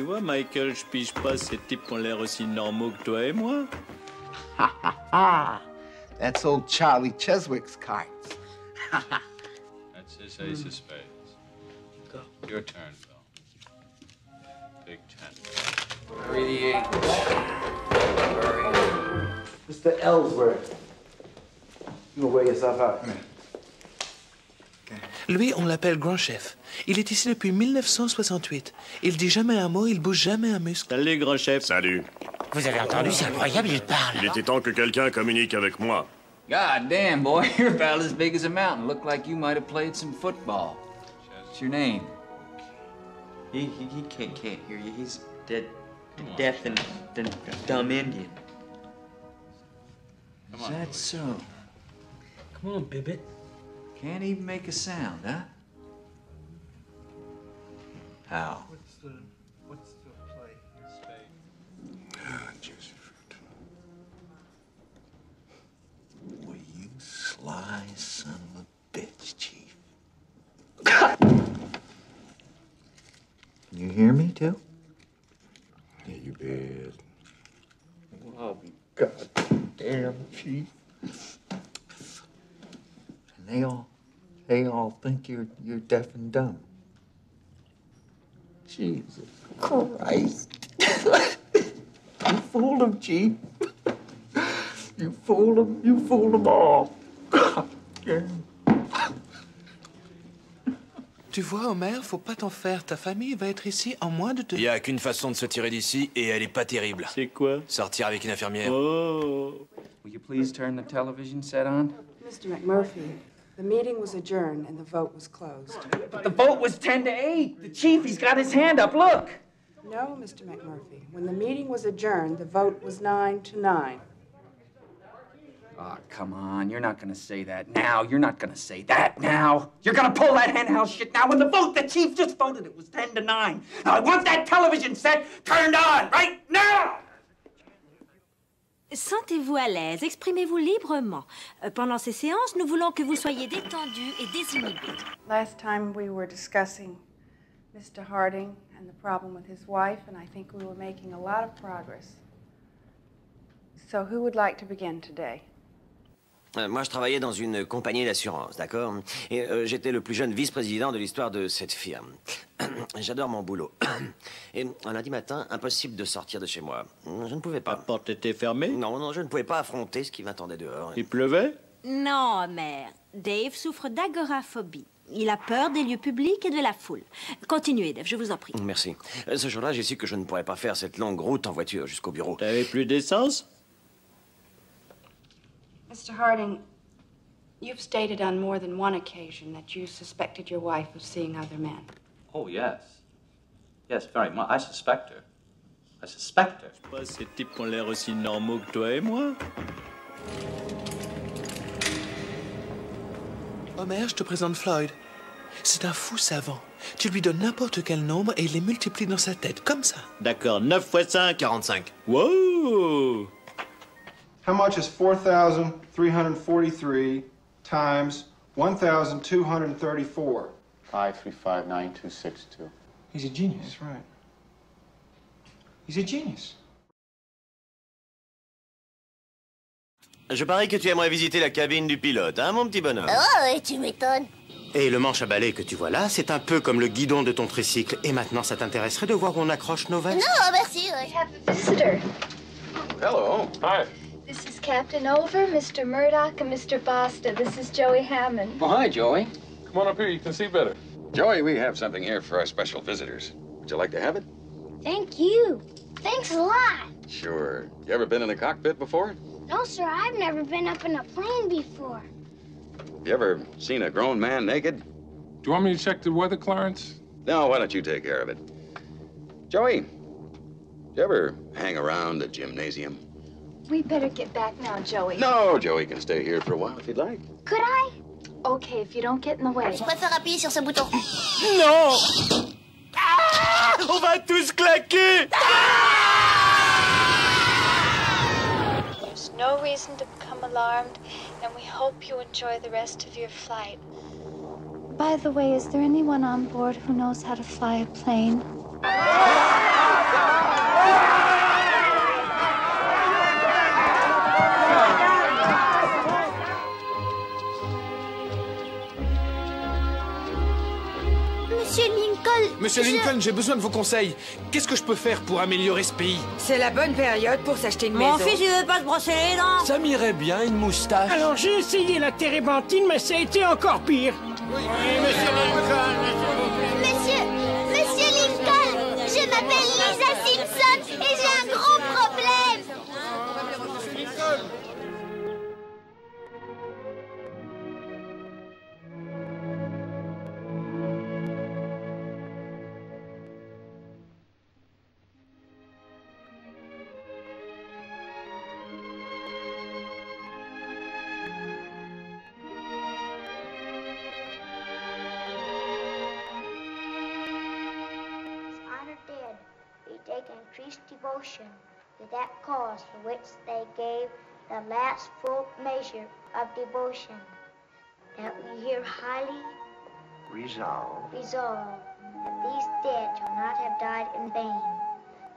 vois, Michael, je pige pas ces types qui ont l'air aussi normaux que toi et moi. Ha ha ha! That's old Charlie Cheswick's cards. That's his ace of spades. Go. Your turn, Bill. Big 10. Hurry the 8. Mr. Ellsworth. You gonna wear yourself out. Come here. Lui, on l'appelle grand chef. Il est ici depuis 1968. Il dit jamais un mot, il bouge jamais un muscle. Salut, grand chef. Salut. Vous avez entendu, c'est incroyable, il parle. Il était temps que quelqu'un communique avec moi. God damn, boy, you're about as big as a mountain. Look like you might have played some football. What's your name? He can't hear you. He's deaf and dumb Indian. Is that so? Come on, Bibbit. Can't even make a sound, huh? How? What's the play? Juicy fruit. Well, you sly son of a bitch, Chief. You hear me, too? Yeah, you bet. Well, goddamn, Chief. And they all think you're deaf and dumb. Jesus Christ. You fooled them, Chief. You fooled them all. God damn. Tu vois, Homer, faut pas t'en faire. Ta famille va être ici en moins de 2 Il y a qu'une façon de se tirer d'ici, et elle est pas terrible. C'est quoi? Sortir avec une infirmière. Oh. Will you please turn the television set on? Mr. McMurphy, the meeting was adjourned and the vote was closed. But the vote was 10 to 8. The chief, he's got his hand up, look. No, Mr. McMurphy. When the meeting was adjourned, the vote was 9 to 9. Oh, come on. You're not gonna say that now. You're not gonna say that now. You're gonna pull that henhouse shit now when the vote the chief just voted it was 10 to 9. Now I want that television set turned on right now! Sentez-vous à l'aise, exprimez-vous librement. Pendant ces séances, nous voulons que vous soyez détendu et désinhibé. Last time we were discussing Mr. Harding and the problem with his wife, and I think we were making a lot of progress. So who would like to begin today? Moi, je travaillais dans une compagnie d'assurance, d'accord? Et j'étais le plus jeune vice-président de l'histoire de cette firme. J'adore mon boulot. Et un lundi matin, impossible de sortir de chez moi. Je ne pouvais pas. La porte était fermée? Non, je ne pouvais pas affronter ce qui m'attendait dehors. Il pleuvait? Non, Homer. Dave souffre d'agoraphobie. Il a peur des lieux publics et de la foule. Continuez, Dave, je vous en prie. Merci. Ce jour-là, j'ai su que je ne pourrais pas faire cette longue route en voiture jusqu'au bureau. T'avais plus d'essence? Mr. Harding, you've stated on more than one occasion that you suspected your wife of seeing other men. Oh, yes. Yes, very much. I suspect her. I suspect her. Je sais pas, ces types qui ont l'air aussi normaux que toi et moi. Homer, je te présente Floyd. C'est un fou savant. Tu lui donnes n'importe quel nombre et il les multiplie dans sa tête, comme ça. D'accord, 9 fois 5. 45. Wow! How much is 4,343 times 1,234? 5359262. He's a genius. That's right. He's a genius. Je parie que tu aimerais visiter la cabine du pilote, hein, mon petit bonhomme? Oh, tu m'étonnes. Et le manche à balai que tu vois là, c'est un peu comme le guidon de ton tricycle. Et maintenant, ça t'intéresserait de voir où on accroche nos vestes? Non, merci. We have a visitor. Hello. Hi. This is Captain Over, Mr. Murdoch, and Mr. Basta. This is Joey Hammond. Oh, hi, Joey. Come on up here, you can see better. Joey, we have something here for our special visitors. Would you like to have it? Thank you. Thanks a lot. Sure. You ever been in a cockpit before? No, sir, I've never been up in a plane before. You ever seen a grown man naked? Do you want me to check the weather, Clarence? No, why don't you take care of it? Joey, do you ever hang around the gymnasium? We better get back now, Joey. No, Joey can stay here for a while if you'd like. Could I? Okay, if you don't get in the way. Je préfère appuyer sur ce bouton. Non! Ah! On va tous claquer! There's no reason to become alarmed, and we hope you enjoy the rest of your flight. By the way, is there anyone on board who knows how to fly a plane? Monsieur Lincoln... Monsieur Lincoln, j'ai besoin de vos conseils. Qu'est-ce que je peux faire pour améliorer ce pays? C'est la bonne période pour s'acheter une maison. Mon fils, il veut pas se brosser les dents. Ça m'irait bien, une moustache. Alors j'ai essayé la térébenthine, mais ça a été encore pire. Monsieur Lincoln, je m'appelle Lisa Simpson et j'ai un gros problème. Take increased devotion to that cause for which they gave the last full measure of devotion, that we here highly resolve that these dead shall not have died in vain,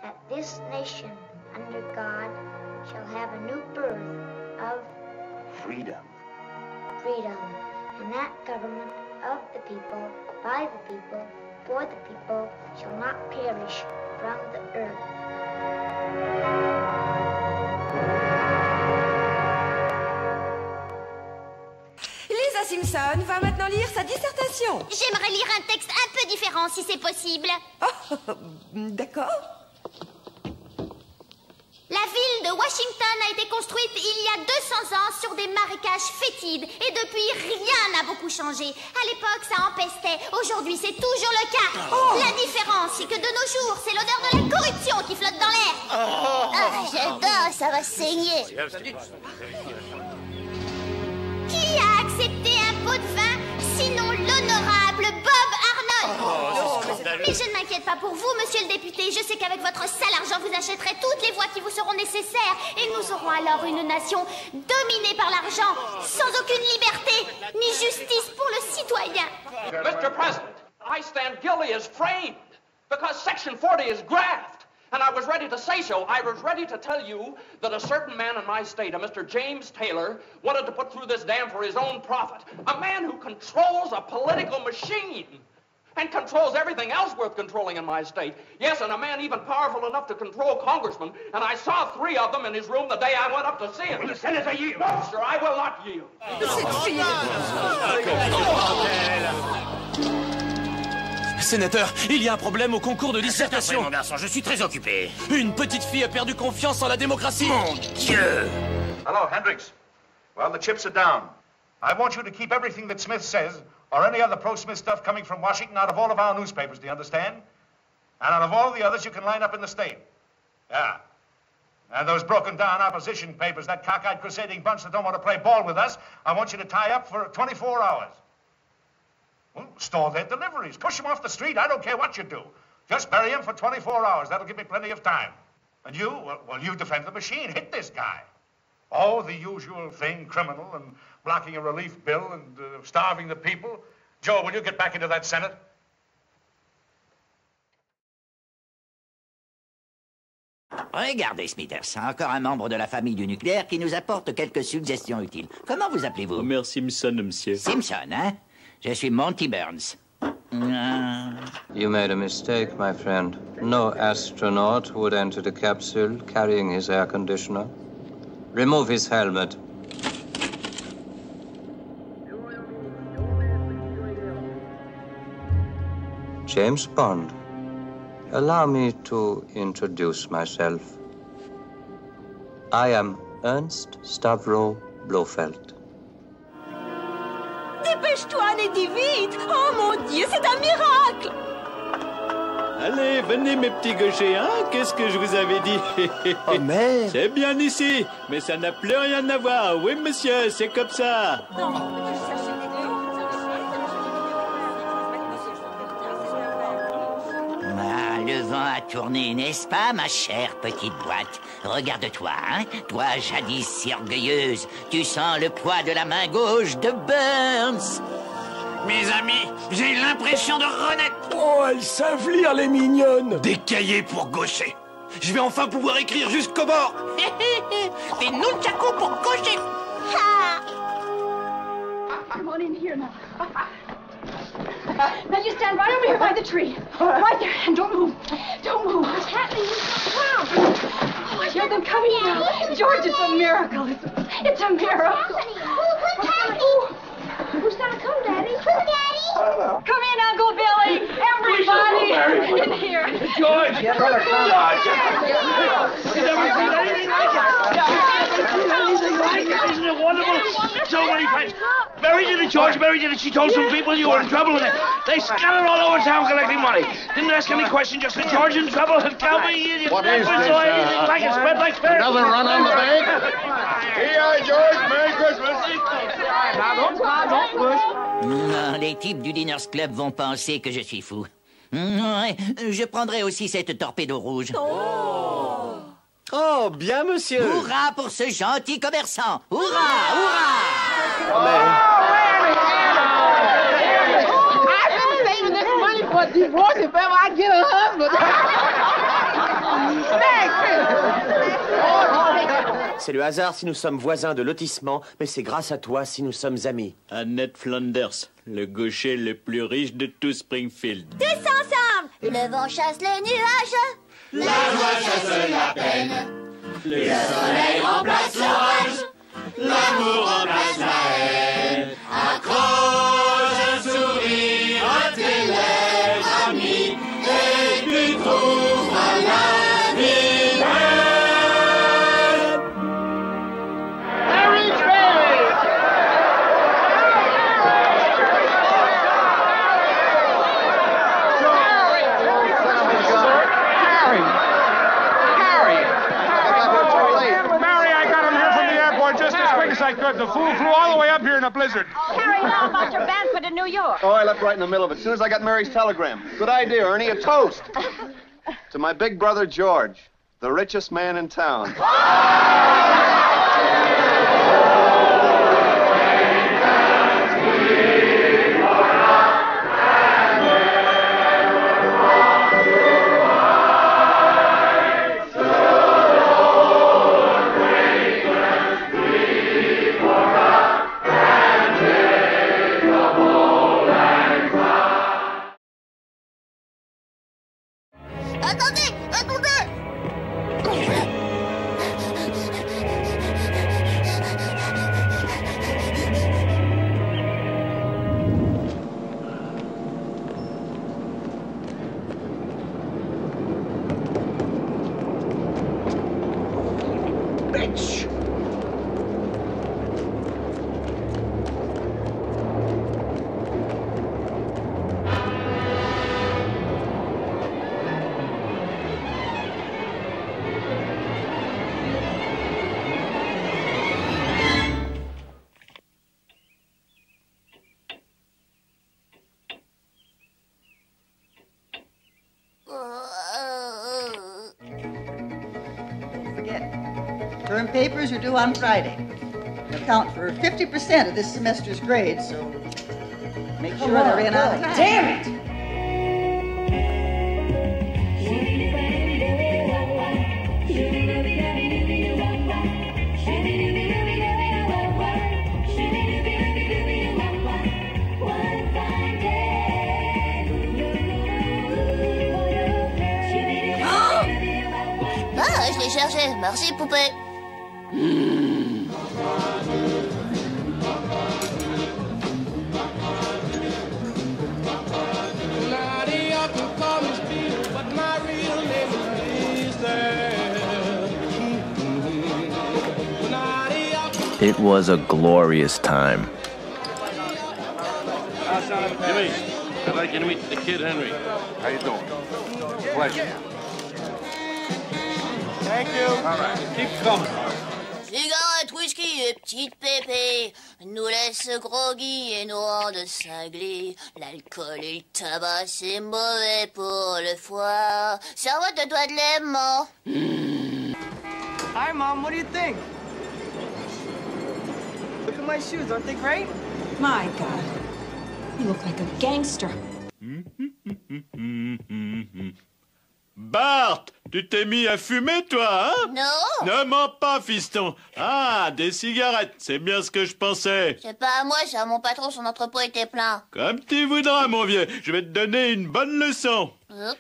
that this nation under God shall have a new birth of freedom, and that government of the people, by the people, for the people, shall not perish from the earth. Lisa Simpson va maintenant lire sa dissertation. J'aimerais lire un texte un peu différent, si c'est possible. Oh, d'accord. La ville de Washington a été construite il y a 200 ans sur des marécages fétides. Et depuis, rien n'a beaucoup changé. À l'époque, ça empestait. Aujourd'hui, c'est toujours le cas. Oh. La différence, c'est que de nos jours, c'est l'odeur de la corruption qui flotte dans l'air. Ah, j'adore, ça va saigner. Qui a accepté un pot de vin, sinon l'honorable Bob Arnold? Mais je ne m'inquiète pas pour vous, monsieur le député. Je sais qu'avec votre sale argent, vous achèterez toutes les voix qui vous seront nécessaires. Et nous aurons alors une nation dominée par l'argent, sans aucune liberté, ni justice pour le citoyen. Mr. President, I stand guilty as framed because Section 40 is graft. And I was ready to say so. I was ready to tell you that a certain man in my state, a Mr. James Taylor, wanted to put through this dam for his own profit. A man who controls a political machine and controls everything else worth controlling in my state. Yes, and a man even powerful enough to control congressmen. And I saw 3 of them in his room the day I went up to see him. Will the senator yield? No, sir, I will not yield. Sénateur, il y a un problème au concours de dissertation. Mon garçon, je suis très occupé. Une petite fille a perdu confiance en la démocratie. Mon Dieu! Hello, Hendricks. Well, the chips are down. I want you to keep everything that Smith says or any other pro-Smith stuff coming from Washington out of all of our newspapers, do you understand? And out of all the others you can line up in the state. Yeah. And those broken-down opposition papers, that cockeyed crusading bunch that don't want to play ball with us, I want you to tie up for 24 hours. Well, stall their deliveries. Push them off the street. I don't care what you do. Just bury him for 24 hours. That'll give me plenty of time. And you, well, you defend the machine. Hit this guy. Oh, the usual thing, criminal and blocking a relief bill and starving the people. Joe, will you get back into that Senate? Regardez, Smithers, encore un membre de la famille du nucléaire qui nous apporte quelques suggestions utiles. Comment vous appelez-vous? Homer Simpson, monsieur. Simpson, hein? Je suis Monty Burns. You made a mistake, my friend. No astronaut would enter the capsule carrying his air conditioner. Remove his helmet. James Bond. Allow me to introduce myself. I am Ernst Stavro Blofeld. Dépêche-toi, Lady, vite! Oh mon Dieu, c'est un miracle! Allez, venez mes petits gauchers, hein? Qu'est-ce que je vous avais dit? Oh merde! C'est bien ici, mais ça n'a plus rien à voir. Oui, monsieur, c'est comme ça. Le vent a tourné, n'est-ce pas, ma chère petite boîte? Regarde-toi, hein? Toi, jadis si orgueilleuse, tu sens le poids de la main gauche de Burns. Mes amis, j'ai l'impression de renaître. Oh, elles savent lire, les mignonnes. Des cahiers pour gaucher. Je vais enfin pouvoir écrire jusqu'au bord. Des nunchakus pour cocher. Come on in here now. Now you stand right over here by the tree. Right there, and don't move. Don't move. What's happening? Wow. Oh, I hear them coming now. George, it's a miracle. It's a miracle. What's happening? Who's gonna come, Daddy? Who, Daddy? Come in, Uncle Billy. Everybody in here. George! George! Isn't it wonderful? So many friends. Mary did it, George. Mary did it. She told some people you were in trouble with it. They scattered all over town collecting money. Didn't ask any questions, just said George in trouble and tell me What is this, like it spread like fair. Another run on the bank? Here, George. Merry Christmas. Don't push. Les types du Diners Club vont penser que je suis fou. Je prendrai aussi cette torpedo rouge. Oh, bien, monsieur. Hurrah pour ce gentil commerçant. Hurrah, hurrah. I've been saving this money for a divorce if ever I get a husband. C'est le hasard si nous sommes voisins de lotissement, mais c'est grâce à toi si nous sommes amis. Annette Flanders, le gaucher le plus riche de tout Springfield. Tous ensemble. Le vent chasse les nuages. La joie chasse la peine. Le soleil remplace l'orage. L'amour remplace la haine. Accroche un sourire à tes lèvres, ami, et tu trouveras la vie belle. Harry Trey! Mary, I got him here from the airport just as quick as I could. The fool flew all the way up here in a blizzard. Harry, how about your banquet in New York? Oh, I left right in the middle of it. As soon as I got Mary's telegram. Good idea, Ernie. A toast. To my big brother, George, the richest man in town. Attendez, attendez. Bitch! Term papers are due on Friday. Account for 50% of this semester's grades, so make sure they're in on time. Damn it! Ah, je l'ai cherché. Merci, poupée. It was a glorious time. Jimmy, I'd like you to meet the kid Henry. How you doing? Pleasure. Thank you. All right, keep coming. Cigarette, whisky et petite pépé nous laisse groggy et nous rendent cinglés. L'alcool et le tabac, c'est mauvais pour le foie. Servote de doigt de l'aimant. Hi, Mom. What do you think? Look at my shoes. Aren't they great? My God. You look like a gangster. Bart, Tu t'es mis à fumer, toi, hein? Non. Ne mens pas, fiston. Ah, des cigarettes, c'est bien ce que je pensais. C'est pas à moi, ça. Mon patron, son entrepôt était plein. Comme tu voudras, mon vieux. Je vais te donner une bonne leçon.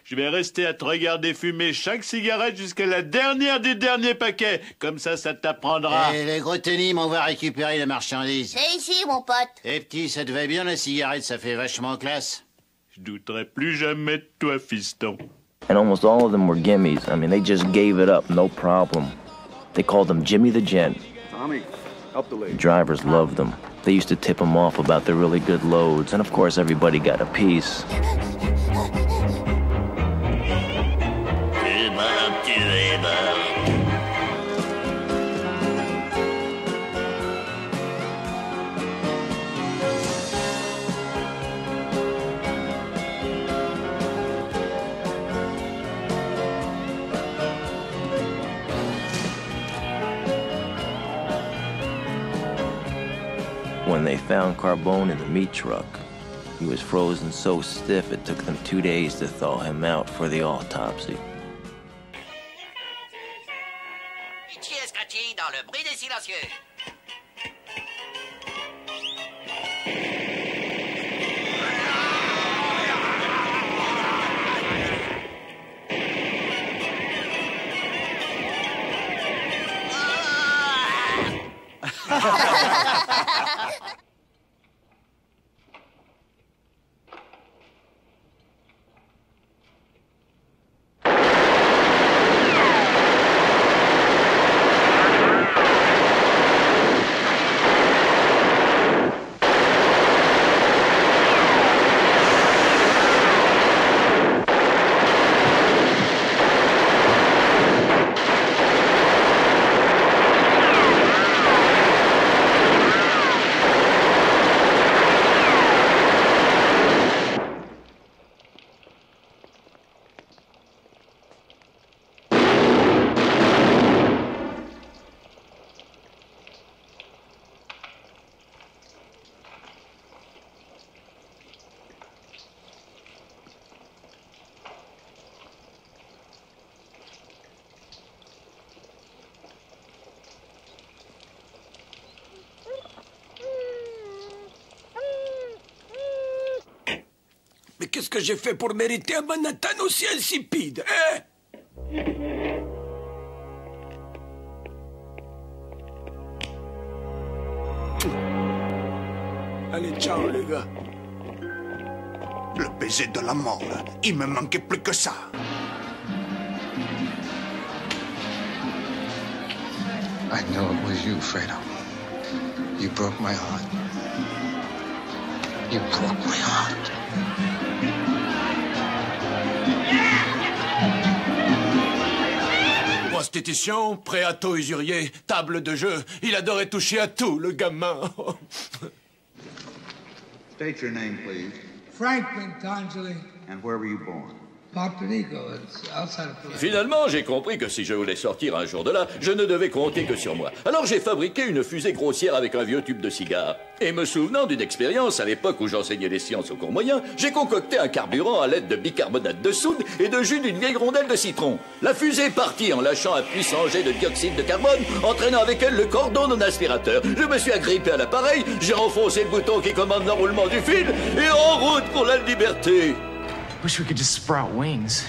Je vais rester à te regarder fumer chaque cigarette jusqu'à la dernière du dernier paquet. Comme ça t'apprendra. Et les gros tennis m'envoient récupérer les marchandises. C'est ici, mon pote. Eh petit, ça te va bien la cigarette, ça fait vachement classe. Je douterai plus jamais de toi, fiston. And almost all of them were gimmies. I mean, they just gave it up, no problem. They called them Jimmy the Gent. Tommy, help the lady. Drivers loved them. They used to tip them off about their really good loads, and of course everybody got a piece. When they found Carbone in the meat truck, he was frozen so stiff it took them 2 days to thaw him out for the autopsy. Itchy et Scratchy dans le bruit des silencieux. Mais qu'est-ce que j'ai fait pour mériter un Manhattan aussi insipide, hein? Allez, ciao, les gars. Le baiser de la mort, il me manquait plus que ça. I know it was you, Fredo. You broke my heart. You broke my heart. Prostitution, prêt à taux usurier, table de jeu. Il adorait toucher à tout, le gamin. State your name, please. Franklin Tangeli. And where were you born? Porto-Rico. It's outside of Palermo. Finalement, j'ai compris que si je voulais sortir un jour de là, je ne devais compter que sur moi. Alors j'ai fabriqué une fusée grossière avec un vieux tube de cigare. Et me souvenant d'une expérience à l'époque où j'enseignais les sciences au cours moyen, j'ai concocté un carburant à l'aide de bicarbonate de soude et de jus d'une vieille rondelle de citron. La fusée partit en lâchant un puissant jet de dioxyde de carbone, entraînant avec elle le cordon non aspirateur. Je me suis agrippé à l'appareil, j'ai enfoncé le bouton qui commande l'enroulement du fil et en route pour la liberté. Wish we could just sprout wings.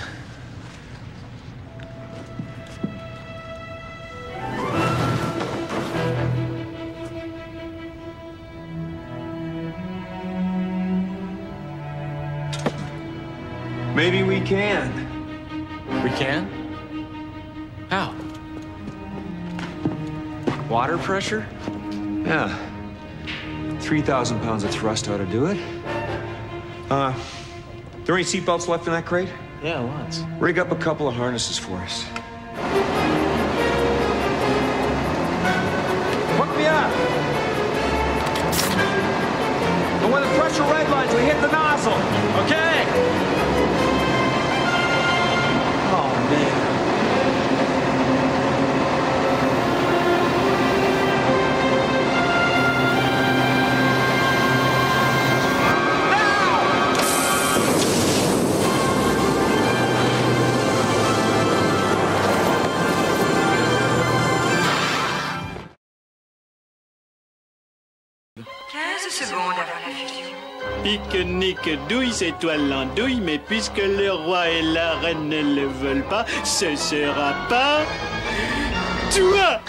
Maybe we can. We can? How? Water pressure? Yeah. 3,000 pounds of thrust ought to do it. There ain't seatbelts left in that crate? Yeah, lots. Rig up a couple of harnesses for us. Hook me up! And when the pressure redlines, we hit the nozzle, okay? Oh, man. 15 secondes avant la fusion. Pique-nique douille, c'est toi l'andouille, mais puisque le roi et la reine ne le veulent pas, ce sera pas toi.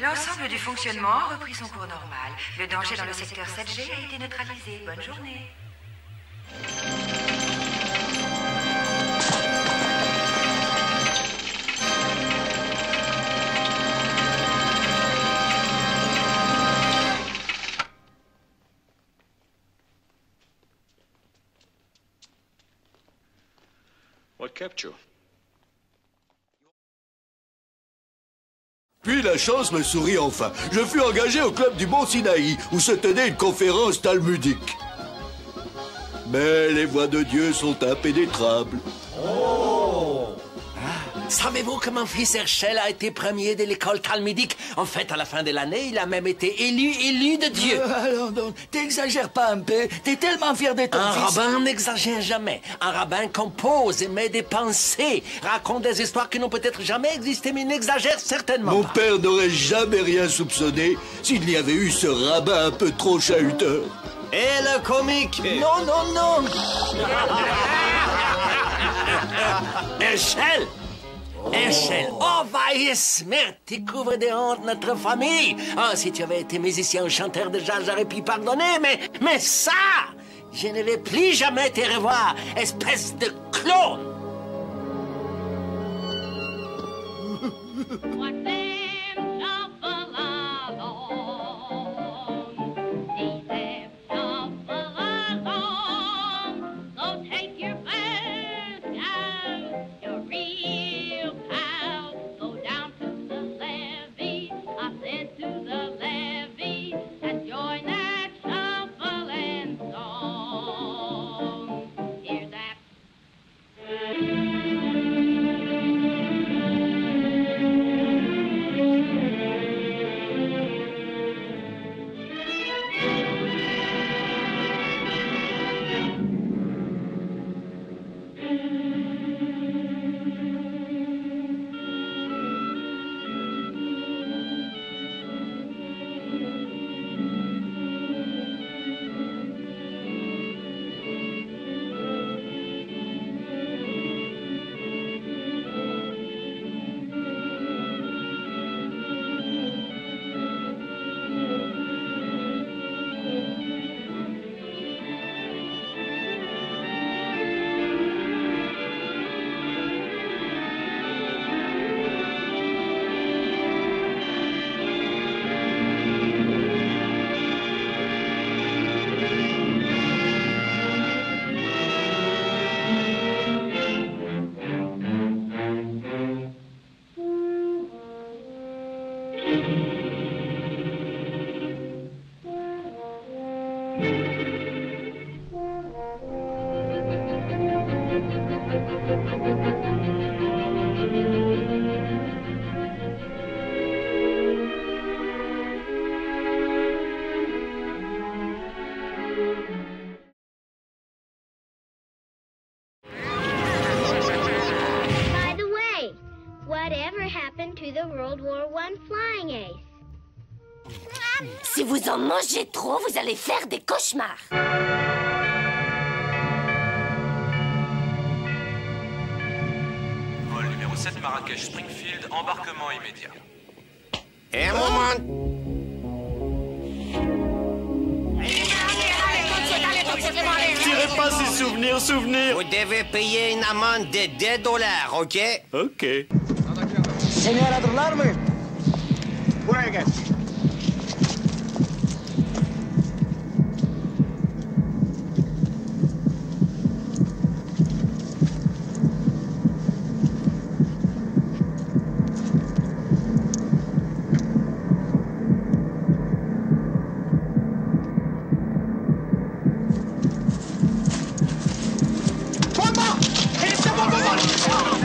L'ensemble du fonctionnement a repris son cours normal. Le danger dans le secteur 7G a été neutralisé. Bonne journée. What kept you? Puis la chance me sourit enfin. Je fus engagé au club du Mont Sinaï, où se tenait une conférence talmudique. Mais les voies de Dieu sont impénétrables. Savez-vous que mon fils Herschel a été premier de l'école talmudique? En fait, à la fin de l'année, il a même été élu de Dieu. Alors donc, t'exagères pas un peu? T'es tellement fier de ton fils. Un rabbin n'exagère jamais. Un rabbin compose, émet des pensées, raconte des histoires qui n'ont peut-être jamais existé, mais n'exagère certainement Mon pas. père n'aurait jamais rien soupçonné s'il n'y avait eu ce rabbin un peu trop chahuteur. Et le comique? Non, non, non. Herschel! Herschel, oh, Weissmer, tu couvres de honte notre famille. Oh, si tu avais été musicien ou chanteur déjà, j'aurais pu pardonner, mais ça, je ne vais plus jamais te revoir, espèce de clone. Si vous en mangez trop, vous allez faire des cauchemars. Vol numéro 7 Marrakech Springfield, embarquement immédiat. Et un moment. Tirez pas ces souvenirs. Vous devez payer une amende de $2, ok? Ok. Senor Adlarme. Buraya gel.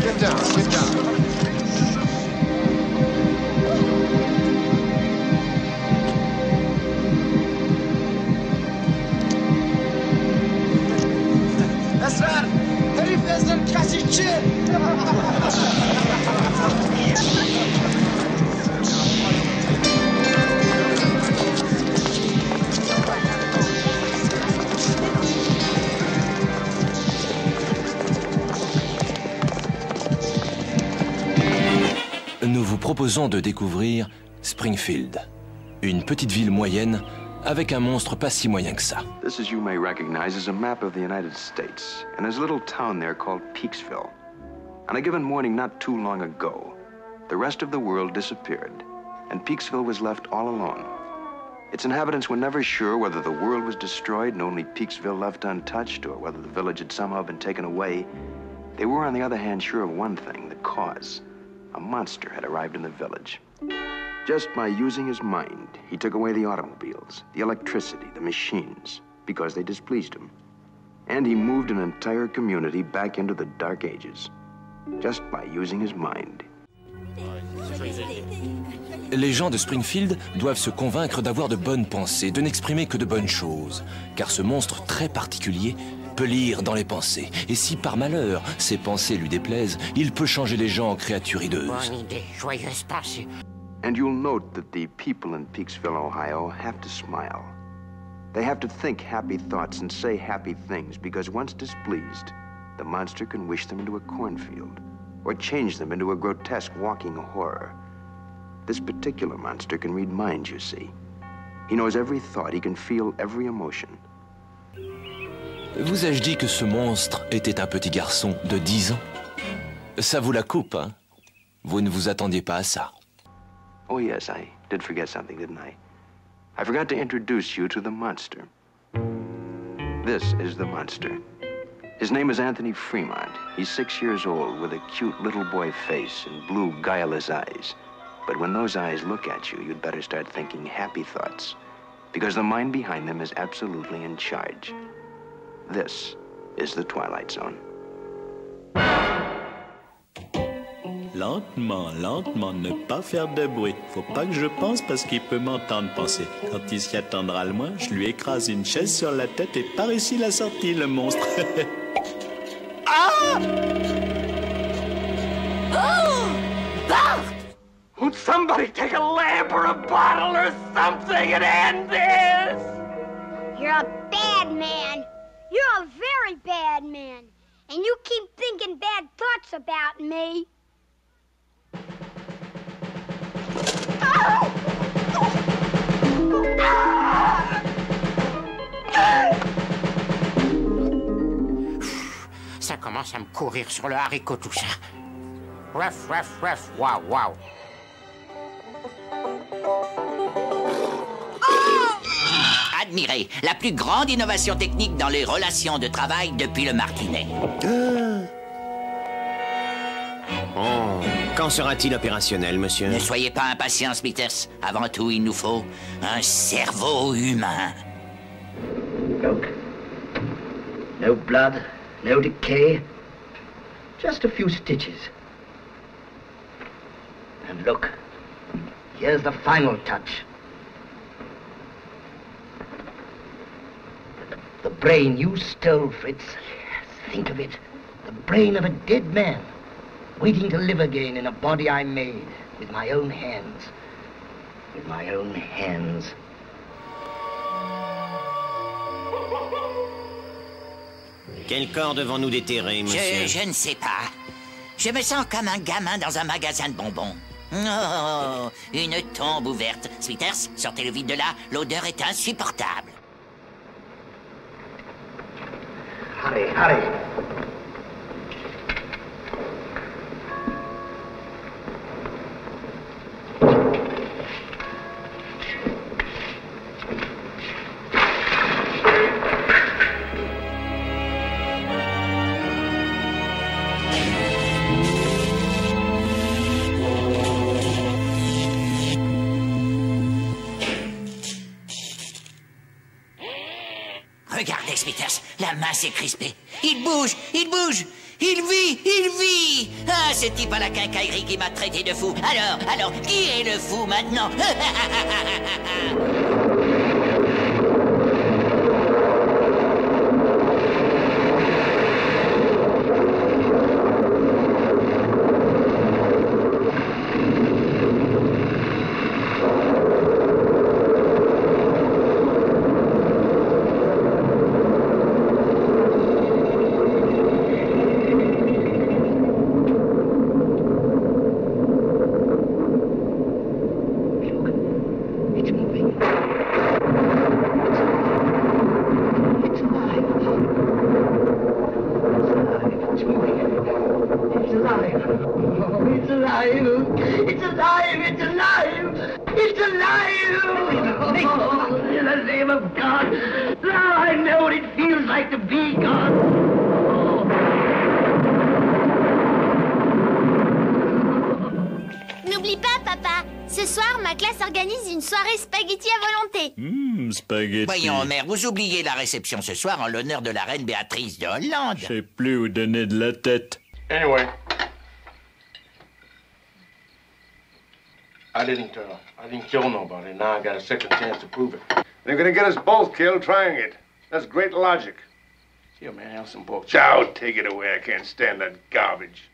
Get down, get down. proposons de découvrir Springfield, une petite ville moyenne avec un monstre pas si moyen que ça. This, as you may recognize, is a map of the United States, and there's a little town there called Peaksville. On a given morning not too long ago, the rest of the world disappeared, and Peaksville was left all alone. Its inhabitants were never sure whether the world was destroyed and only Peaksville left untouched, or whether the village had somehow been taken away. They were, on the other hand, sure of one thing, the cause. A monster had arrived in the village. Just by using his mind, he took away the automobiles, the electricity, the machines, because they displeased him. And he moved an entire community back into the Dark Ages, just by using his mind. Les gens de Springfield doivent se convaincre d'avoir de bonnes pensées, de n'exprimer que de bonnes choses, car ce monstre très particulier peut lire dans les pensées. Et si par malheur ces pensées lui déplaisent, il peut changer les gens en créatures hideuses. Bonne idée, joyeuse pensée. And you'll note that the people in Peaksville, Ohio, have to smile. They have to think happy thoughts and say happy things, because once displeased, the monster can wish them into a cornfield, or change them into a grotesque walking horror. This particular monster can read minds, you see. He knows every thought, he can feel every emotion. Vous ai-je dit que ce monstre était un petit garçon de 10 ans? Ça vous la coupe, hein? Vous ne vous attendiez pas à ça. Oh yes, I did forget something, didn't I? I forgot to introduce you to the monster. This is the monster. His name is Anthony Fremont. He's 6 years old with a cute little boy face and blue, guileless eyes. But when those eyes look at you, you'd better start thinking happy thoughts, because the mind behind them is absolutely in charge. This is the Twilight Zone. Lentement, lentement, ne pas faire de bruit. Faut pas que je pense parce qu'il peut m'entendre penser. Quand il s'y attendra le moins, je lui écrase une chaise sur la tête et par ici la sortie, le monstre. Ah! Oh! Bart! Would somebody take a lamp or a bottle or something and end this? You're a bad man. You're a very bad man. And you keep thinking bad thoughts about me. Ça commence à me courir sur le haricot tout ça. Ruff, ruff, ruff, waouh, waouh. Admirez, la plus grande innovation technique dans les relations de travail depuis le martinet. Oh, quand sera-t-il opérationnel, monsieur? Ne soyez pas impatient, Smithers. Avant tout, il nous faut un cerveau humain. Look. No blood, no decay. Just a few stitches. And look, here's the final touch. The brain you stole, Fritz. Think of it. The brain of a dead man, waiting to live again in a body I made with my own hands. With my own hands. Quel corps devons-nous déterrer, monsieur? Je ne sais pas. Je me sens comme un gamin dans un magasin de bonbons. Oh, une tombe ouverte. Smithers, sortez le vide de là. L'odeur est insupportable. Hurry, hurry. Regardez, Smithers, la main s'est crispée. Il bouge, il bouge, il vit, il vit. Ah, ce type à la quincaillerie qui m'a traité de fou. Alors, qui est le fou maintenant? alive! It's alive! It's alive! It's alive! Oh, in the name of God! Now I know what it feels like to be God! N'oublie pas, papa. Ce soir, ma classe organise une soirée spaghetti à volonté. Spaghetti. Voyons, mère, vous oubliez la réception ce soir en l'honneur de la reine Béatrice de Hollande. Je sais plus où donner de la tête. Anyway, I didn't kill nobody. Now I got a second chance to prove it. They're gonna get us both killed trying it. That's great logic. Here, man, have some pork. Chow, take it away. I can't stand that garbage.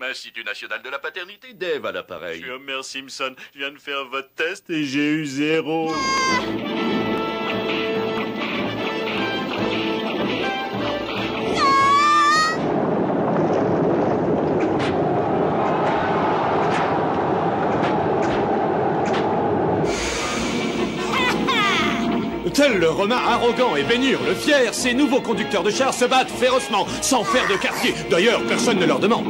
Institut national de la paternité, Dave à l'appareil. Je suis Homer Simpson. Je viens de faire votre test et j'ai eu 0. Tel le Romain arrogant et Bénur le fier, ces nouveaux conducteurs de chars se battent férocement, sans faire de quartier. D'ailleurs, personne ne leur demande.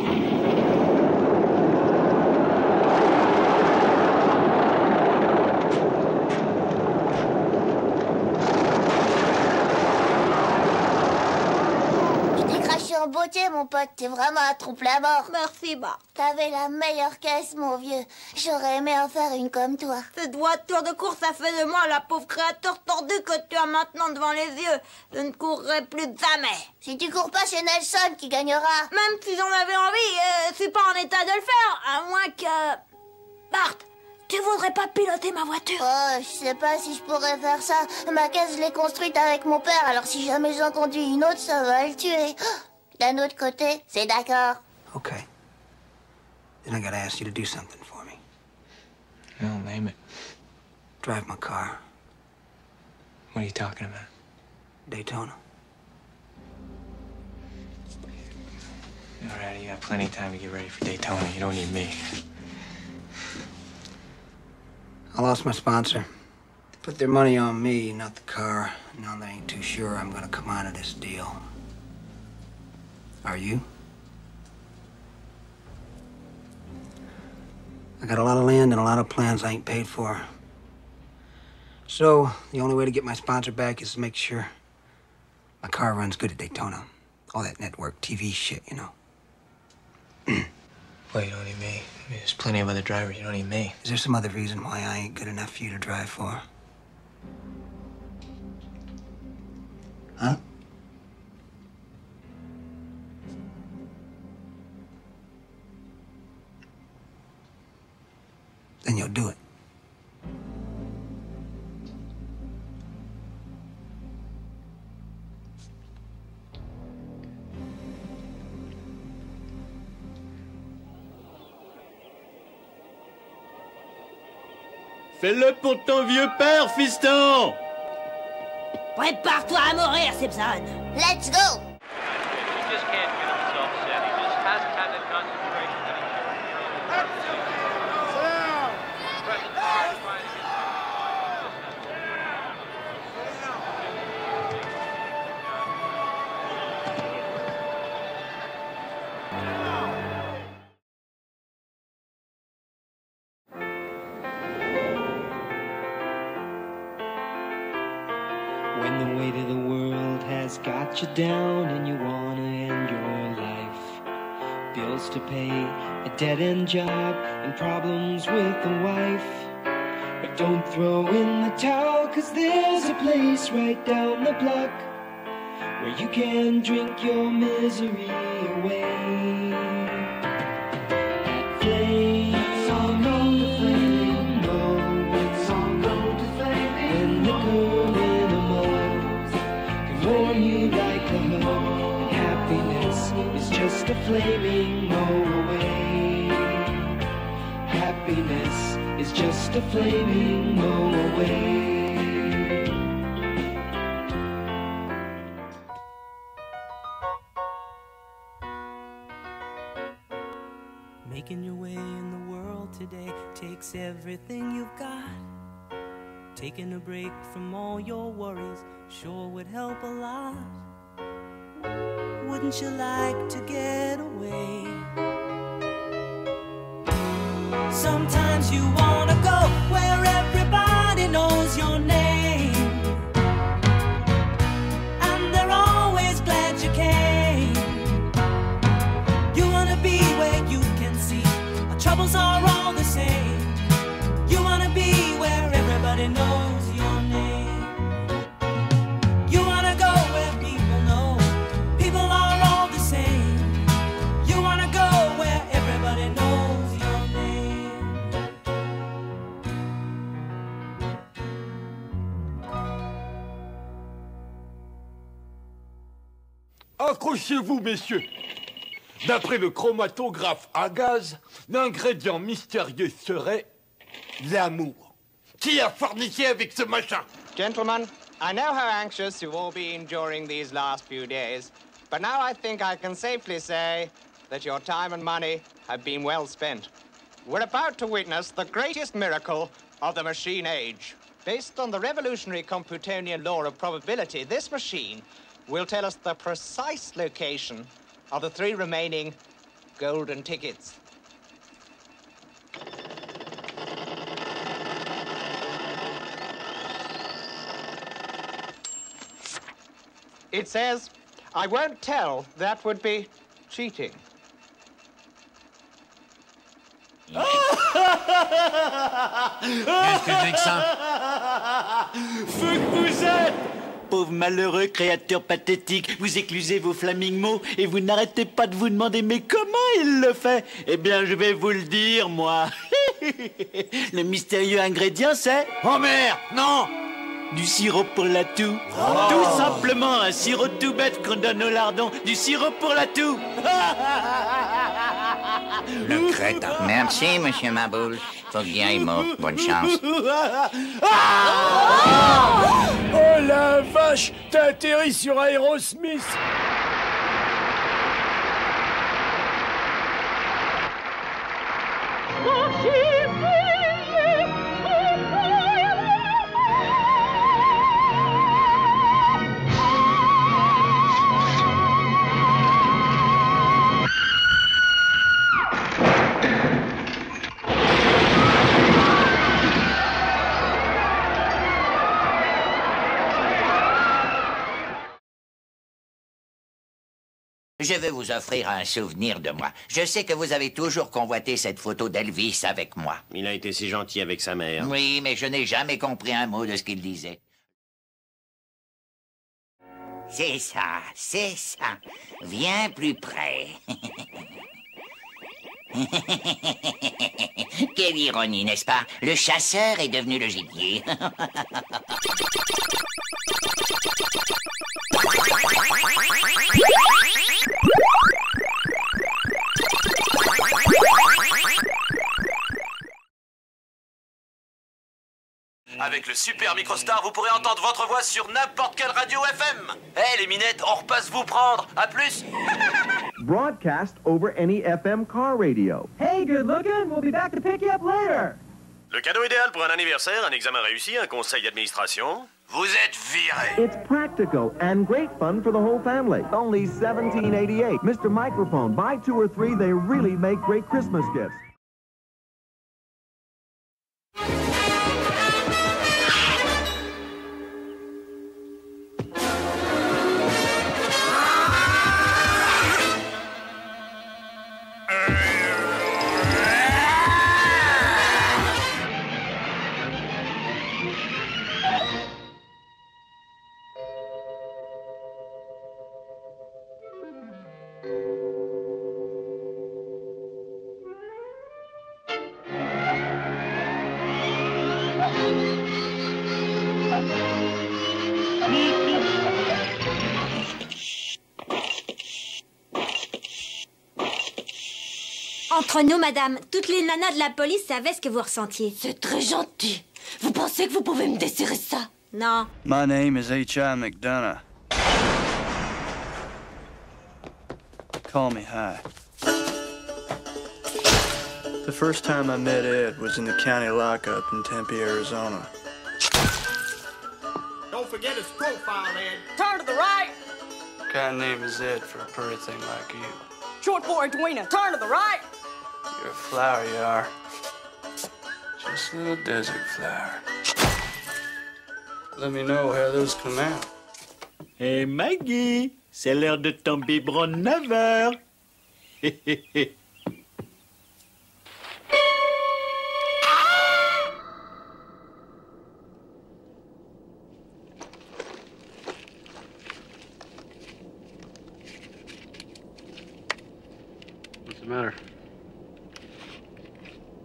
En beauté, mon pote, t'es vraiment un trouble-à-mort. Merci, bah. T'avais la meilleure caisse, mon vieux. J'aurais aimé en faire une comme toi. Cette voiture de course a fait de moi la pauvre créature tordue que tu as maintenant devant les yeux. Je ne courrai plus jamais. Si tu cours pas, c'est Nelson qui gagnera. Même si j'en avais envie, je suis pas en état de le faire, à moins que... Bart, tu voudrais pas piloter ma voiture? Oh, je sais pas si je pourrais faire ça. Ma caisse, je l'ai construite avec mon père, alors si jamais j'en conduis une autre, ça va le tuer. D'un autre côté, c'est d'accord. Okay. Then I gotta ask you to do something for me. Well, name it. Drive my car. What are you talking about? Daytona. All right, you got plenty of time to get ready for Daytona. You don't need me. I lost my sponsor. They put their money on me, not the car. Now they ain't too sure I'm gonna come out of this deal. Are you? I got a lot of land and a lot of plans I ain't paid for. So, the only way to get my sponsor back is to make sure my car runs good at Daytona. All that network TV shit, you know. Well, you don't need me. I mean, there's plenty of other drivers. You don't need me. Is there some other reason why I ain't good enough for you to drive for? Huh? Then you'll do it. Fais-le pour ton vieux père, fiston! Prépare-toi à mourir, Simpson! Let's go! When the weight of the world has got you down and you wanna end your life, bills to pay, a dead-end job, and problems with the wife. But don't throw in the towel, 'cause there's a place right down the block where you can drink your misery away. At Flames, all go to Flaming, no, it's all go to Flaming. When liquor in a mug can warm you like a hug, and happiness is just a flaming mow away. Happiness is just a flaming mow away. Making your way in the world today takes everything you've got. Taking a break from all your worries sure would help a lot. Wouldn't you like to get away? Sometimes you wanna go where everybody knows your name, and they're always glad you came. You wanna be where you can see our troubles are all the same. You wanna be where everybody knows your name. You wanna go where people know people are all the same. You wanna go where everybody knows your name. Accrochez-vous, messieurs. D'après le chromatographe à gaz, l'ingrédient mystérieux serait l'amour. Qui a forniqué avec ce machin? Gentlemen, I know how anxious you've all been during these last few days, but now I think I can safely say that your time and money have been well spent. We're about to witness the greatest miracle of the machine age. Based on the revolutionary Computonian law of probability, this machine will tell us the precise location of the 3 remaining golden tickets. It says, I won't tell, that would be cheating. Qu'est-ce que c'est que ça? Feu que vous êtes! Pauvre malheureux créateur pathétique, vous éclusez vos flamingos et vous n'arrêtez pas de vous demander mais comment il le fait? Eh bien, je vais vous le dire, moi. Le mystérieux ingrédient, c'est... Oh merde, non! Du sirop pour la toux. Oh. Tout simplement, un sirop tout bête qu'on donne au lardon. Du sirop pour la toux. Le crétin. Merci, monsieur Maboul. Faut bien y mort. Bonne chance. Oh la vache! T'as atterri sur Aerosmith! Je veux vous offrir un souvenir de moi. Je sais que vous avez toujours convoité cette photo d'Elvis avec moi. Il a été si gentil avec sa mère. Oui, mais je n'ai jamais compris un mot de ce qu'il disait. C'est ça, c'est ça. Viens plus près. Quelle ironie, n'est-ce pas? Le chasseur est devenu le gibier. Avec le Super Microstar, vous pourrez entendre votre voix sur n'importe quelle radio FM. Hé, les minettes, on repasse vous prendre. À plus. Broadcast over any FM car radio. Hey, good looking. We'll be back to pick you up later. Le cadeau idéal pour un anniversaire, un examen réussi, un conseil d'administration. Vous êtes viré. It's practical and great fun for the whole family. Only $17.88. Mr. Microphone, buy 2 or 3. They really make great Christmas gifts. Entre nous, madame, toutes les nanas de la police savaient ce que vous ressentiez. C'est très gentil. Vous pensez que vous pouvez me désirer ça? Non. My name is H.I. McDonough. Call me High. The first time I met Ed was in the county lockup in Tempe, Arizona. Don't forget his profile, Ed. Turn to the right. Guy named is Ed for a pretty thing like you. Short boy, Edwina. Turn to the right. You're a flower, you are. Just a little desert flower. Let me know how those come out. Hey Maggie, c'est l'heure de ton biberon de 9 heures. What's the matter?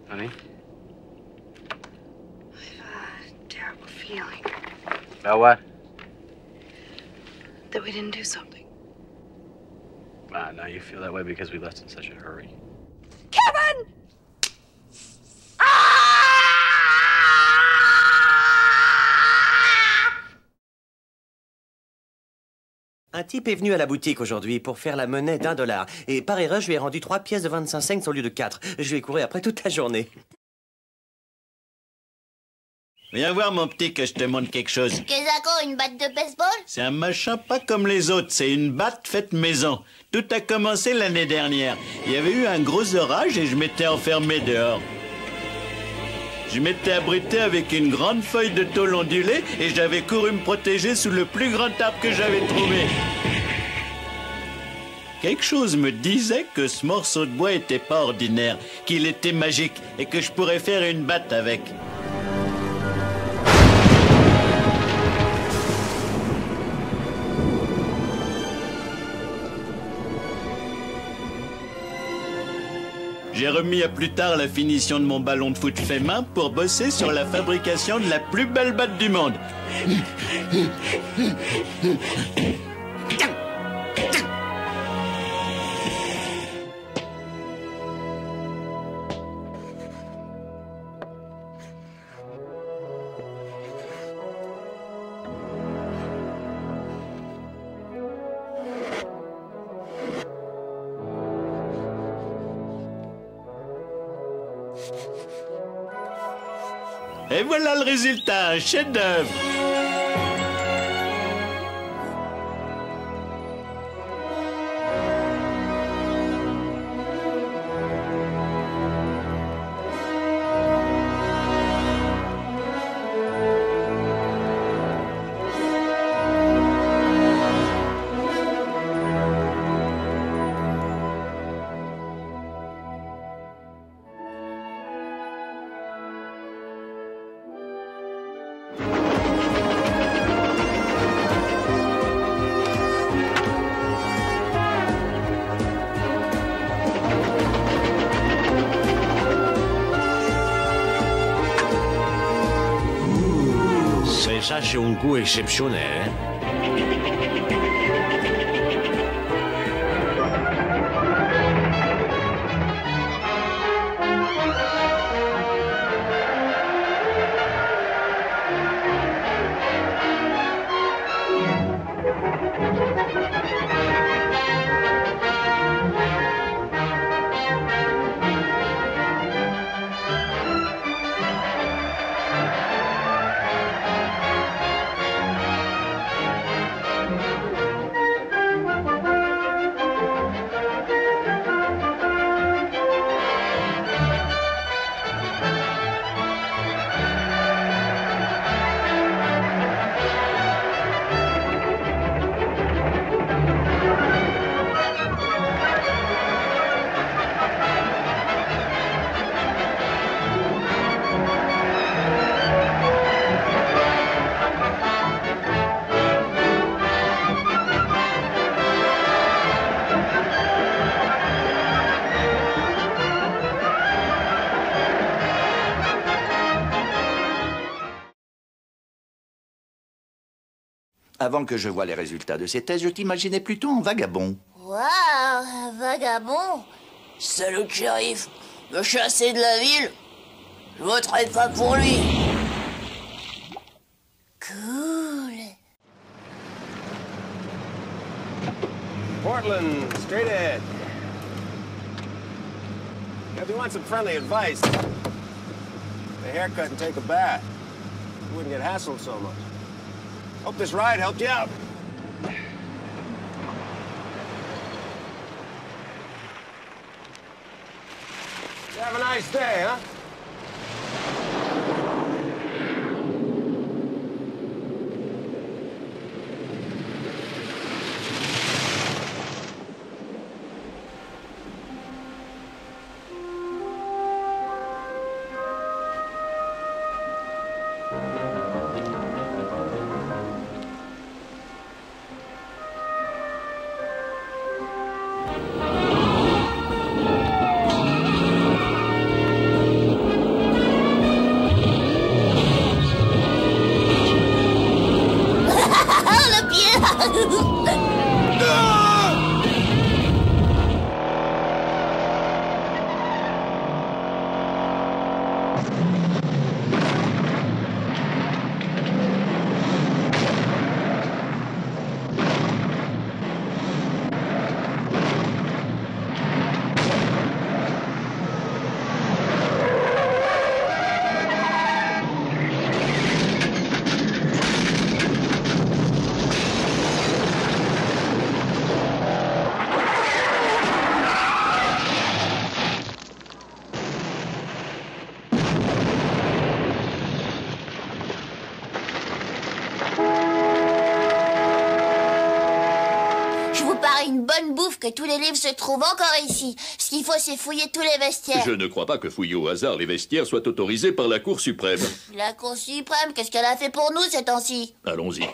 Honey? I've a terrible feeling About what? that we didn't do something. Wow, now you feel that way because we left in such a hurry. Kevin! Un type est venu à la boutique aujourd'hui pour faire la monnaie d'$1. Et par erreur, je lui ai rendu 3 pièces de 25 cents au lieu de 4. Je lui ai couru après toute la journée. Viens voir, mon petit, que je te montre quelque chose. Qu'est-ce une batte de baseball? C'est un machin pas comme les autres, c'est une batte faite maison. Tout a commencé l'année dernière. Il y avait eu un gros orage et je m'étais enfermé dehors. Je m'étais abrité avec une grande feuille de tôle ondulée et j'avais couru me protéger sous le plus grand arbre que j'avais trouvé. Quelque chose me disait que ce morceau de bois était pas ordinaire, qu'il était magique et que je pourrais faire une batte avec. J'ai remis à plus tard la finition de mon ballon de foot fait main pour bosser sur la fabrication de la plus belle batte du monde. Et voilà le résultat, un chef-d'œuvre. Ça, c'est un goût exceptionnel. Avant que je voie les résultats de ces tests, je t'imaginais plutôt en vagabond. Waouh, un vagabond. Salut, shérif. Me chasser de la ville, je voterai pas pour lui. Cool. Portland, straight ahead. Now, if you want some friendly advice, a haircut and take a bath. You wouldn't get hassled so much. Hope this ride helped you out. Have a nice day, huh? Je vous parie une bonne bouffe que tous les livres se trouvent encore ici. Ce qu'il faut, c'est fouiller tous les vestiaires. Je ne crois pas que fouiller au hasard les vestiaires soit autorisé par la Cour suprême. La Cour suprême, qu'est-ce qu'elle a fait pour nous ces temps-ci? Allons-y.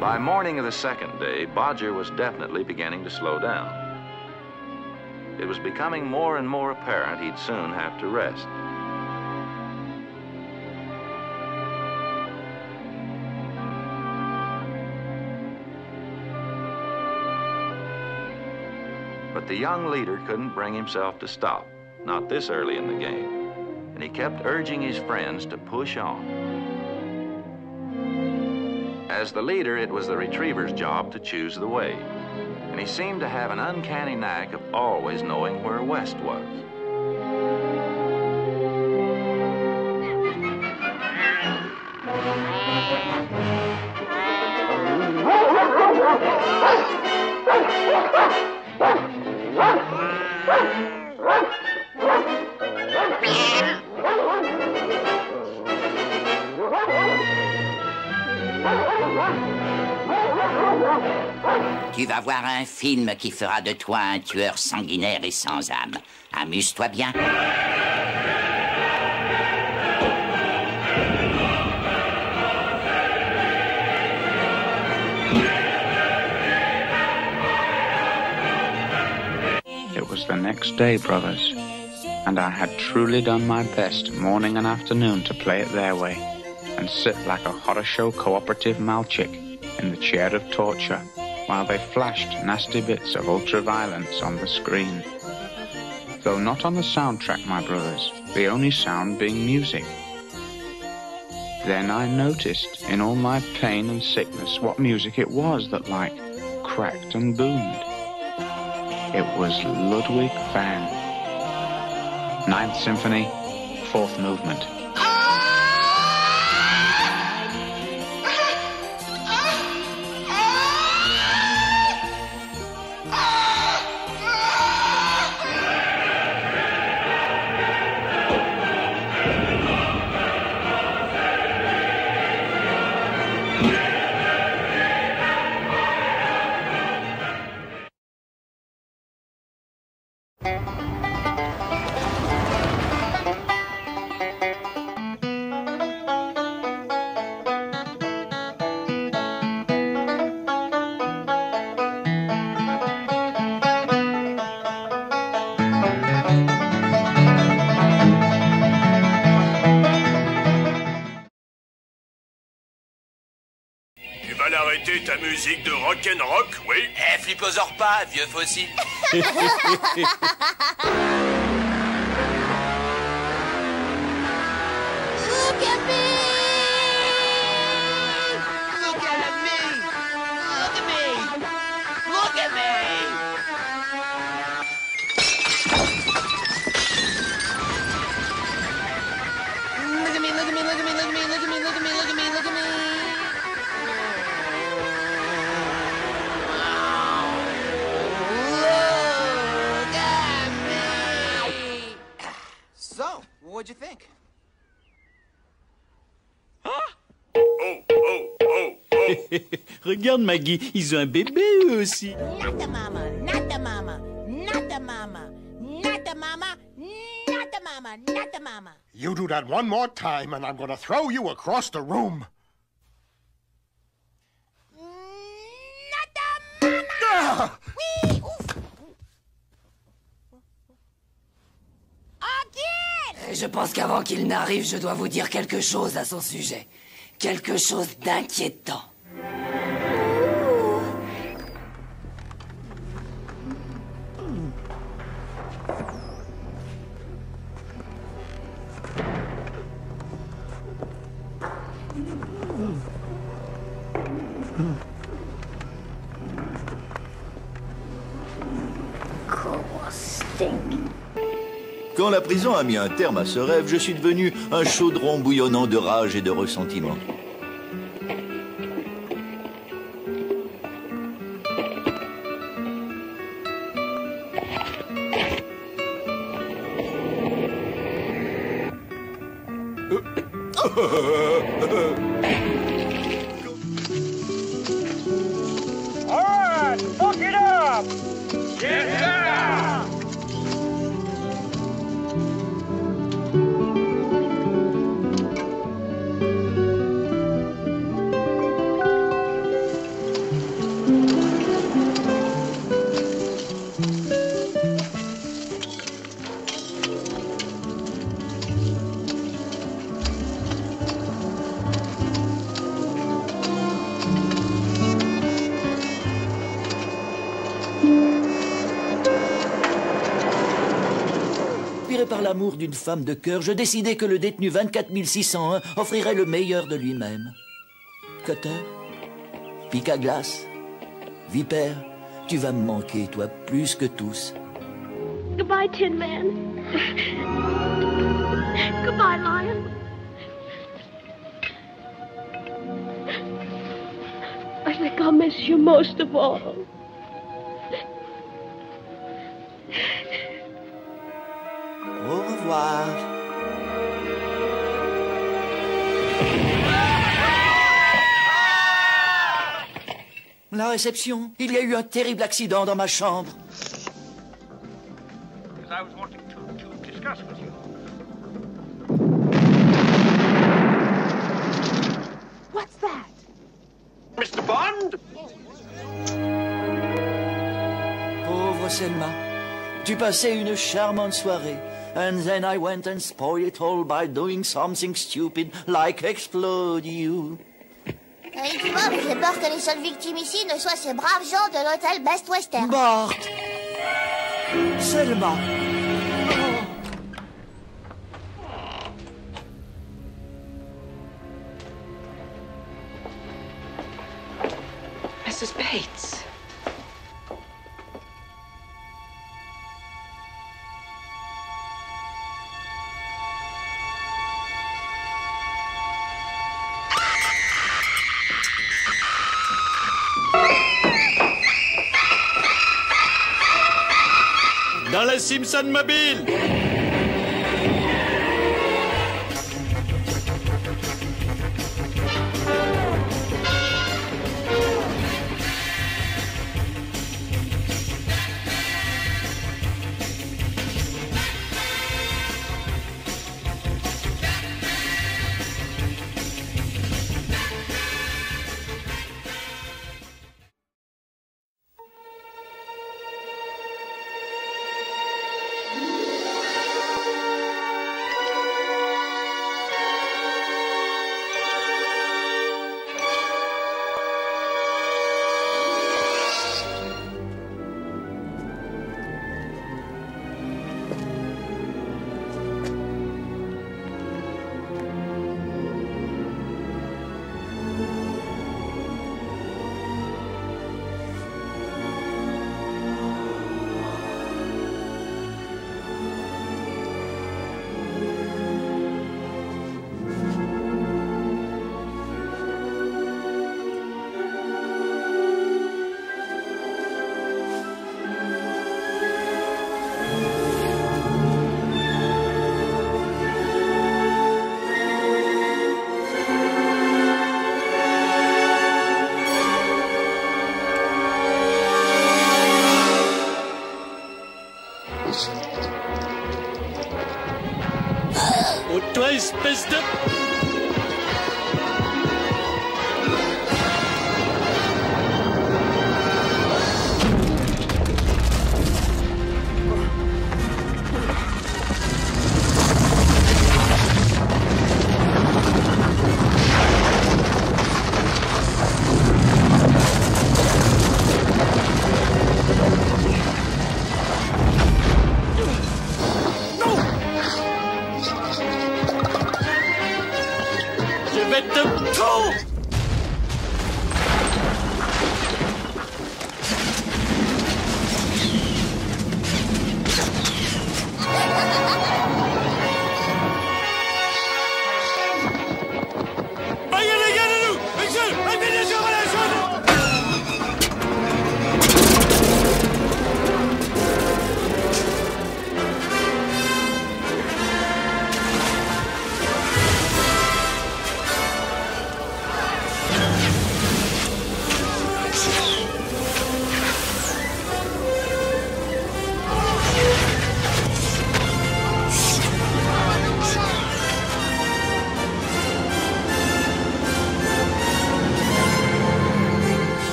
By morning of the second day, Bodger was definitely beginning to slow down. It was becoming more and more apparent he'd soon have to rest. But the young leader couldn't bring himself to stop, not this early in the game, and he kept urging his friends to push on. As the leader, it was the retriever's job to choose the way, and he seemed to have an uncanny knack of always knowing where west was. Tu vas voir un film qui fera de toi un tueur sanguinaire et sans âme. Amuse-toi bien. It was the next day, brothers, and I had truly done my best morning and afternoon to play it their way and sit like a horror show cooperative malchick in the chair of torture while they flashed nasty bits of ultra-violence on the screen. Though not on the soundtrack, my brothers, the only sound being music. Then I noticed in all my pain and sickness what music it was that like cracked and boomed. It was Ludwig van. Ninth Symphony, Fourth Movement. Arrêter ta musique de rock'n'rock, oui? Eh, flippozore pas, vieux fossile. Look at me! Look at me! Look at me! Look at me! Look at me, look at me, look at me, look at me, look at me, look at me, look at me, look at me. So, what'd you think? Regarde Maggie, ils ont un bébé eux aussi. Not the mama, not the mama, not the mama, not the mama, not the mama, not the mama. You do that one more time and I'm gonna throw you across the room. Not the mama! Whee! Oof. Again! Et je pense qu'avant qu'il n'arrive, je dois vous dire quelque chose à son sujet. Quelque chose d'inquiétant. Quand la prison a mis un terme à ce rêve, je suis devenu un chaudron bouillonnant de rage et de ressentiment. All right, fuck it up! Yes, sir! Inspiré par l'amour d'une femme de cœur, je décidai que le détenu 24 601 offrirait le meilleur de lui-même. Cutter, pic à glace, vipère, tu vas me manquer, toi, plus que tous. Goodbye, Tin Man. Goodbye, Lion. I think I'll miss you most of all. Au revoir. La réception. Il y a eu un terrible accident dans ma chambre. I was wanting to discuss with you. What's that? Mr. Bond? Pauvre Selma, tu passais une charmante soirée. And then I went and spoiled it all by doing something stupid like explode you. Et tu vois, j'ai peur que les seules victimes ici ne soient ces braves gens de l'hôtel Best Western. Bart! Selma! Mrs. Bates. Dans la Simpson Mobile! Toi, espèce de... tête de con!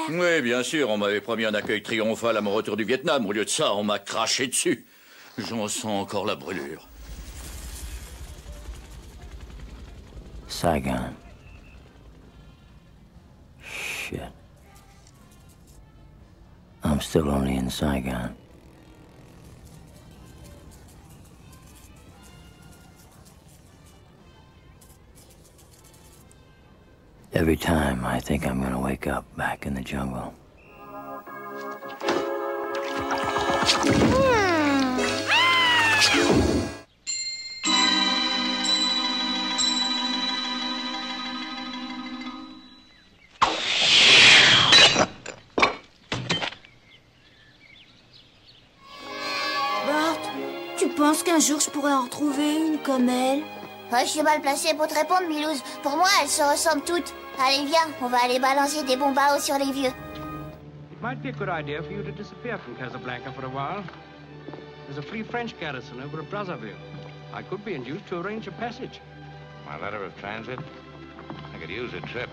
Oui, bien sûr, on m'avait promis un accueil triomphal à mon retour du Vietnam. Au lieu de ça, on m'a craché dessus. J'en sens encore la brûlure. Saigon. Shit. I'm still only in Saigon. Every time I think I'm gonna wake up back in the jungle. Bart, tu penses qu'un jour je pourrais en retrouver une comme elle? Je suis mal placée pour te répondre, Milouz. Pour moi, elles se ressemblent toutes. Allez, viens, on va aller balancer des bombes à eau sur les vieux. It might be a good idea for you to disappear from Casablanca for a while. There's a free French garrison over at Brazzaville. I could be induced to arrange a passage. My letter of transit? I could use a trip.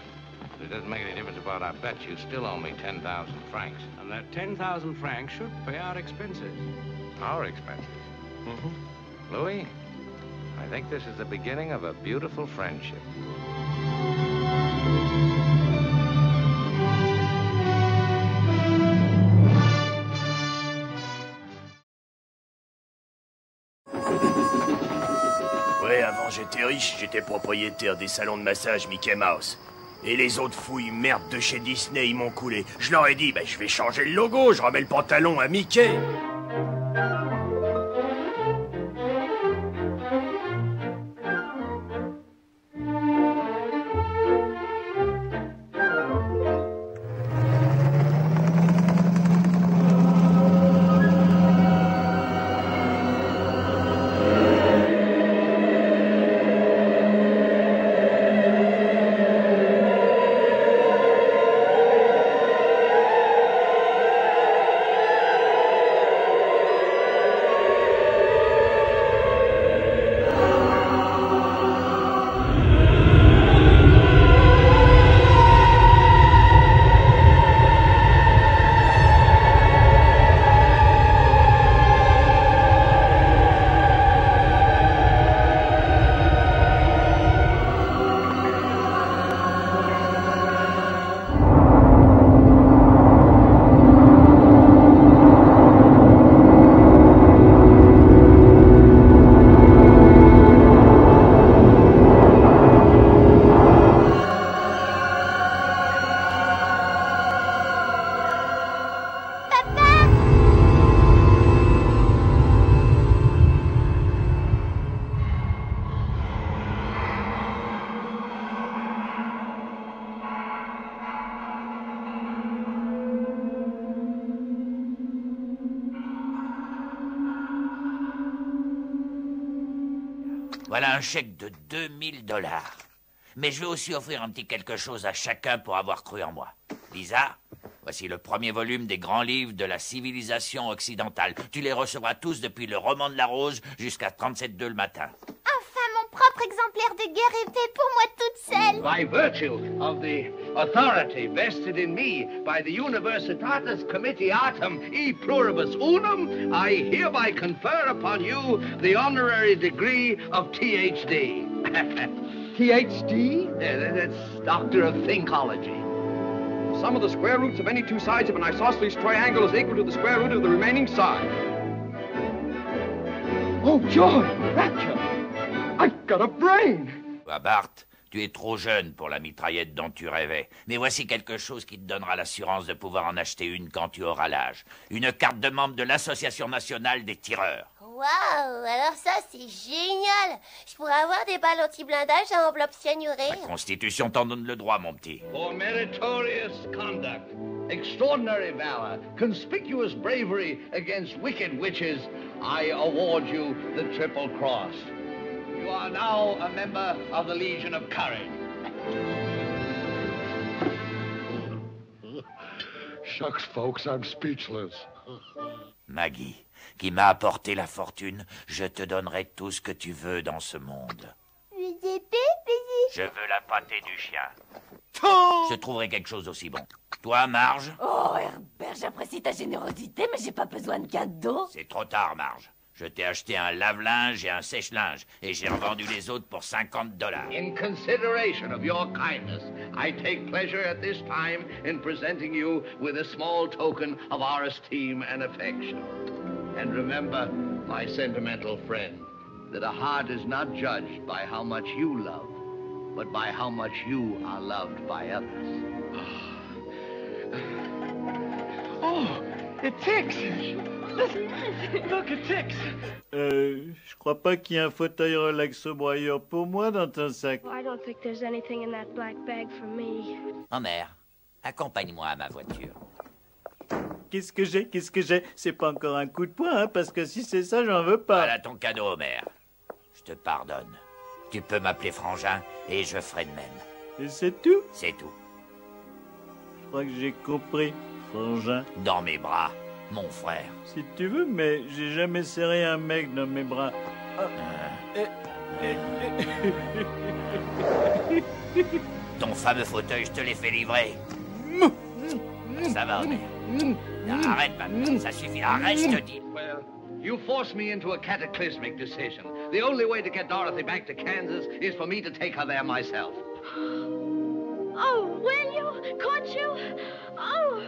But it doesn't make any difference about our bet. You still owe me 10,000 francs. And that 10,000 francs should pay our expenses. Our expenses? Mm-hmm. Louis, I think this is the beginning of a beautiful friendship. Ouais, avant j'étais riche, j'étais propriétaire des salons de massage Mickey Mouse. Et les autres fouilles merde de chez Disney, ils m'ont coulé. Je leur ai dit, bah, je vais changer le logo, je remets le pantalon à Mickey. Voilà un chèque de 2000 $. Mais je vais aussi offrir un petit quelque chose à chacun pour avoir cru en moi. Lisa, voici le premier volume des grands livres de la civilisation occidentale. Tu les recevras tous depuis le roman de la Rose jusqu'à 37.2 le matin. Enfin, mon propre exemplaire de guerre est fait pour moi toute seule. By virtue of the authority vested in me by the Universitatis Comitiatum e Pluribus Unum, I hereby confer upon you the honorary degree of THD. THD? That's Doctor of Thinkology. Sum of the square roots of any two sides of an isosceles triangle is equal to the square root of the remaining side. Oh, joy! Rapture! I've got a brain! Bart, tu es trop jeune pour la mitraillette dont tu rêvais. Mais voici quelque chose qui te donnera l'assurance de pouvoir en acheter une quand tu auras l'âge. Une carte de membre de l'Association nationale des tireurs. Waouh, alors ça, c'est génial. Je pourrais avoir des balles anti-blindage à enveloppe cyanurée. La Constitution t'en donne le droit, mon petit. For meritorious conduct, extraordinary valor, conspicuous bravery against wicked witches, I award you the Triple Cross. You are now a member of the Legion of Courage. Shucks, folks, I'm speechless. Maggie, qui m'a apporté la fortune, je te donnerai tout ce que tu veux dans ce monde. Je veux la pâtée du chien. Je trouverai quelque chose aussi bon. Toi, Marge? Oh, Herbert, j'apprécie ta générosité, mais j'ai pas besoin de cadeaux. C'est trop tard, Marge. Je t'ai acheté un lave-linge et un sèche-linge, et j'ai revendu les autres pour $50. In consideration of your kindness, I take pleasure at this time in presenting you with a small token of our esteem and affection. And remember, my sentimental friend, that a heart is not judged by how much you love, but by how much you are loved by others. Oh, it ticks! Look, it ticks! Je crois pas qu'il y ait un fauteuil relaxo-broyeur pour moi dans ton sac. Well, I don't think there's anything in that black bag for me. Homer, accompagne-moi à ma voiture. Qu'est-ce que j'ai? C'est pas encore un coup de poing, hein, parce que si c'est ça, j'en veux pas. Voilà ton cadeau, Homer. Je te pardonne. Tu peux m'appeler Frangin, et je ferai de même. Et c'est tout? C'est tout. Je crois que j'ai compris, Frangin. Dans mes bras, mon frère. Si tu veux, mais j'ai jamais serré un mec dans mes bras. Ton fameux fauteuil, je te l'ai fait livrer. Ça va, Homer. Non, arrête maintenant, ça suffit. Arrête, je te dis. Well, you forced me into a cataclysmic decision. The only way to get Dorothy back to Kansas is for me to take her there myself. Oh, will you? Could you? Oh,